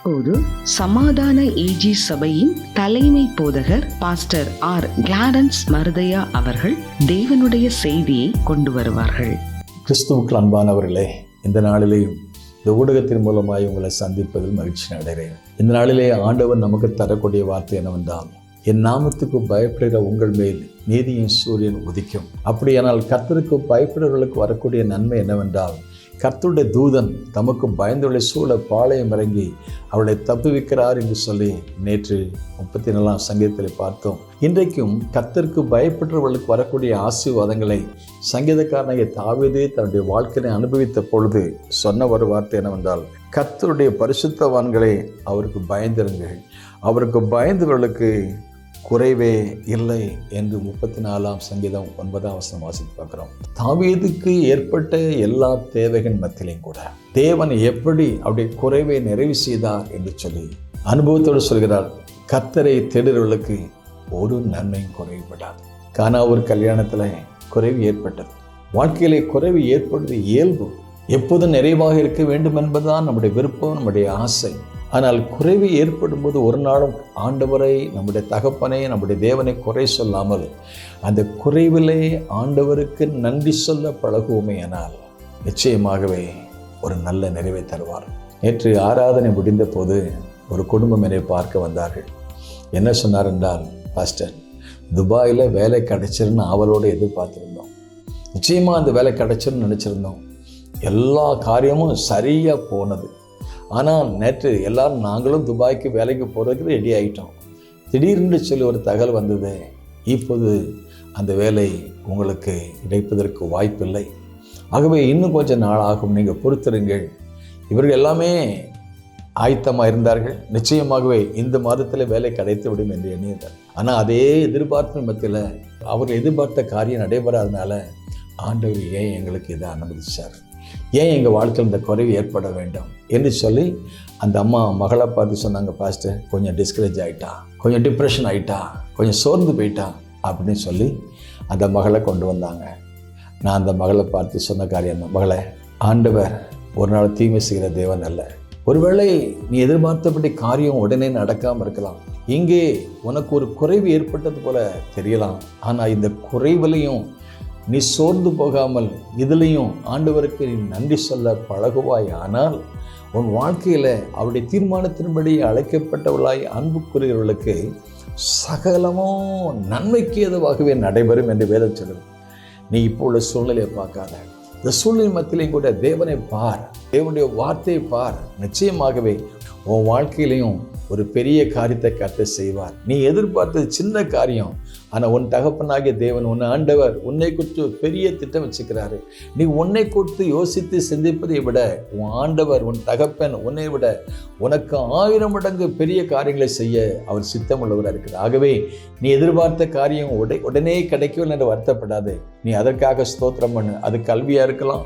இப்போது சமாதான ஏஜி சபையின் தலைமை போதகர் பாஸ்டர் ஆர் கிளாரன்ஸ் மருதையா அவர்கள் தேவனுடைய செய்தியை கொண்டு வருவார்கள். கிறிஸ்துவுக்கு அன்பானவர்களே, இந்த நாளிலேயும் இந்த ஊடகத்தின் மூலமாய் உங்களை சந்திப்பதில் மகிழ்ச்சி அடைகிறேன். இந்த நாளிலே ஆண்டவர் நமக்கு தரக்கூடிய வார்த்தை என்னவென்றால், என் நாமத்துக்கு பயப்படுகிற உங்கள் மேல் நீதியின் சூரியன் உதிக்கும். அப்படியானால் கர்த்தருக்கு பயப்படுகிறவர்களுக்கு வரக்கூடிய நன்மை என்னவென்றால், கர்த்தருடைய தூதன் தமக்கு பயந்துள்ள சூழ பாளையம் இறங்கி அவளை தப்புவிக்கிறார் என்று சொல்லி நேற்று 34ஆம் சங்கீதத்தில் பார்த்தோம். இன்றைக்கும் கர்த்தருக்கு பயப்படுறவர்களுக்கு வரக்கூடிய ஆசீர்வாதங்களை சங்கீதக்காரனாகிய தாவீதே தன்னுடைய வாழ்க்கையை அனுபவித்த பொழுது சொன்ன ஒரு வார்த்தை என்னவென்றால், கர்த்தருடைய பரிசுத்தவான்களை அவருக்கு பயந்திருங்கள், அவருக்கு பயந்தவர்களுக்கு குறைவே இல்லை என்று 34ஆம் சங்கீதம் 9ஆம் வசனம் வாசித்து பார்க்கிறோம். தாவீதுக்கு ஏற்பட்ட எல்லா தேவைகள் மத்தியிலையும் கூட தேவன் எப்படி அவருடைய குறைவை நிறைவு செய்தார் என்று சொல்லி அனுபவத்தோடு சொல்கிறார். கர்த்தரை தேடுறவர்களுக்கு ஒரு நன்மையும் குறைவுபடாது. கானா ஒரு கல்யாணத்தில் குறைவு ஏற்பட்டது. வாழ்க்கையிலே குறைவு ஏற்படுவது இயல்பு. எப்போதும் நிறைவாக இருக்க வேண்டும் என்பதுதான் நம்முடைய விருப்பம், நம்முடைய ஆசை. ஆனால் குறைவு ஏற்படும் போது ஒரு நாளும் ஆண்டவரை, நம்முடைய தகப்பனை, நம்முடைய தேவனை குறை சொல்லாமல் அந்த குறைவிலே ஆண்டவருக்கு நன்றி சொல்ல பழகுவோமே ஆனால் நிச்சயமாகவே ஒரு நல்ல நிறைவை தருவார். நேற்று ஆராதனை முடிந்த போது ஒரு குடும்பம் என்னை பார்க்க வந்தார்கள். என்ன சொன்னார் என்றால், பாஸ்டர், துபாயில் வேலை கிடைச்சிருன்னு ஆவலோடு எதிர்பார்த்துருந்தோம். நிச்சயமாக அந்த வேலை கிடைச்சிருன்னு நினச்சிருந்தோம். எல்லா காரியமும் சரியாக போனது. ஆனால் நேற்று எல்லாரும் நாங்களும் துபாய்க்கு வேலைக்கு போகிறதுக்கு ரெடி ஆகிட்டோம். திடீர்னு சொல்லி ஒரு தகவல் வந்தது, இப்போது அந்த வேலை உங்களுக்கு கிடைப்பதற்கு வாய்ப்பில்லை, ஆகவே இன்னும் கொஞ்சம் நாள் ஆகும், நீங்கள் பொறுத்திருங்கள். இவர்கள் எல்லாமே ஆயத்தமாக இருந்தார்கள். நிச்சயமாகவே இந்த மாதத்தில் வேலை கிடைத்து விடும் என்று எண்ணியிருந்தார். ஆனால் அதே எதிர்பார்ப்பு மத்தியில் அவர் எதிர்பார்த்த காரியம் நடைபெறாதனால ஆண்டவர் ஏன் எங்களுக்கு இதை அனுமதிச்சார், ஏன் எங்கள் வாழ்க்கையில் இந்த குறைவு ஏற்பட வேண்டும் என்று சொல்லி அந்த அம்மா மகளை பார்த்து சொன்னாங்க, பாஸ்டர் கொஞ்சம் டிஸ்கரேஜ் ஆகிட்டா, கொஞ்சம் டிப்ரெஷன் ஆகிட்டா, கொஞ்சம் சோர்ந்து போயிட்டா அப்படின்னு சொல்லி அந்த மகளை கொண்டு வந்தாங்க. நான் அந்த மகளை பார்த்து சொன்ன காரியம், மகளை, ஆண்டவர் ஒரு நாள் தீமை செய்கிற தேவன் அல்ல. ஒருவேளை நீ எதிர்பார்த்தபடி காரியம் உடனே நடக்காமல் இருக்கலாம். இங்கே உனக்கு ஒரு குறைவு ஏற்பட்டது போல தெரியலாம். ஆனால் இந்த குறைவிலையும் நீ சோர்ந்து போகாமல் இதிலையும் ஆண்டவருக்கு நீ நன்றி சொல்ல பழகுவாய். ஆனால் உன் வாழ்க்கையில் அவருடைய தீர்மானத்தின்படி அழைக்கப்பட்டவர்களாய் அன்புக்குரியவர்களுக்கு சகலமும் நன்மைக்கு ஏதுவாகவே நடைபெறும் என்று வேதம் சொல்லுது. நீ இப்போ உள்ள சூழ்நிலையை பார்க்காத, இந்த சூழ்நிலை மத்தியிலையும் கூட தேவனை பார், தேவனுடைய வார்த்தையை பார். நிச்சயமாகவே உன் வாழ்க்கையிலையும் ஒரு பெரிய காரியத்தை கர்த்தர் செய்வார். நீ எதிர்பார்த்தது சின்ன காரியம், ஆனால் உன் தகப்பனாகிய தேவன், உன் ஆண்டவர் உன்னை குறித்து பெரிய திட்டம் வச்சுக்கிறாரு. நீ உன்னை குறித்து யோசித்து சிந்திப்பதை விட உன் ஆண்டவர், உன் தகப்பன் உன்னை விட உனக்கு 1000 மடங்கு பெரிய காரியங்களை செய்ய அவர் சித்தம் உள்ளவராக இருக்கிறார். ஆகவே நீ எதிர்பார்த்த காரியம் உடனே கிடைக்கவில்லை என்று வருத்தப்படாது. நீ அதற்காக ஸ்தோத்திரம் பண்ணு. அது கல்வியாக இருக்கலாம்,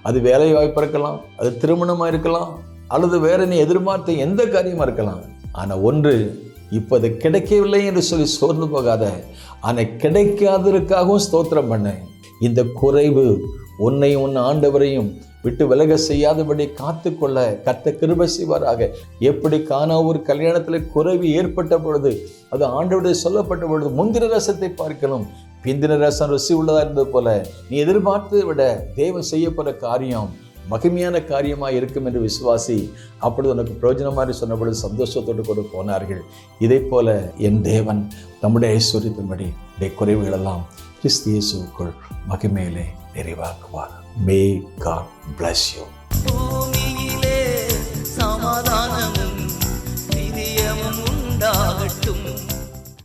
அது வேலை வாய்ப்பாக இருக்கலாம், அது திருமணமாக இருக்கலாம், அல்லது வேற நீ எதிர்பார்த்த எந்த காரியமாக இருக்கலாம். ஆனால் ஒன்று, இப்போ அது கிடைக்கவில்லை என்று சொல்லி சோர்ந்து போகாத, ஆனால் கிடைக்காததற்காகவும் ஸ்தோத்திரம் பண்ண. இந்த குறைவு உன்னையும் உன் ஆண்டவரையும் விட்டு விலக செய்யாதபடி காத்துக்கொள்ள கர்த்தர் கிருபை செய்வாராக. எப்படி கானா ஒரு கல்யாணத்தில் குறைவு ஏற்பட்ட பொழுது அது ஆண்டவருடைய சொல்லப்பட்ட பொழுது முந்தின ரசத்தை பார்க்கணும், பிந்தின ரசம் ருசி உள்ளதாக இருந்தது போல நீ எதிர்பார்த்ததை விட தேவன் செய்ய போகிற காரியம் மகிமையான காரியமாக இருக்கும் என்று விசுவாசி. அப்பொழுது உனக்கு பிரயோஜனமாக சொன்னபொழுது சந்தோஷத்தோடு கூட போனார்கள். இதே போல என் தேவன் நம்முடைய ஐஸ்வர்யத்தின்படி உடைய குறைவுகளெல்லாம் கிறிஸ்து இயேசுவுக்குள் மகிமையிலே நிறைவாக்குவார். May God bless you.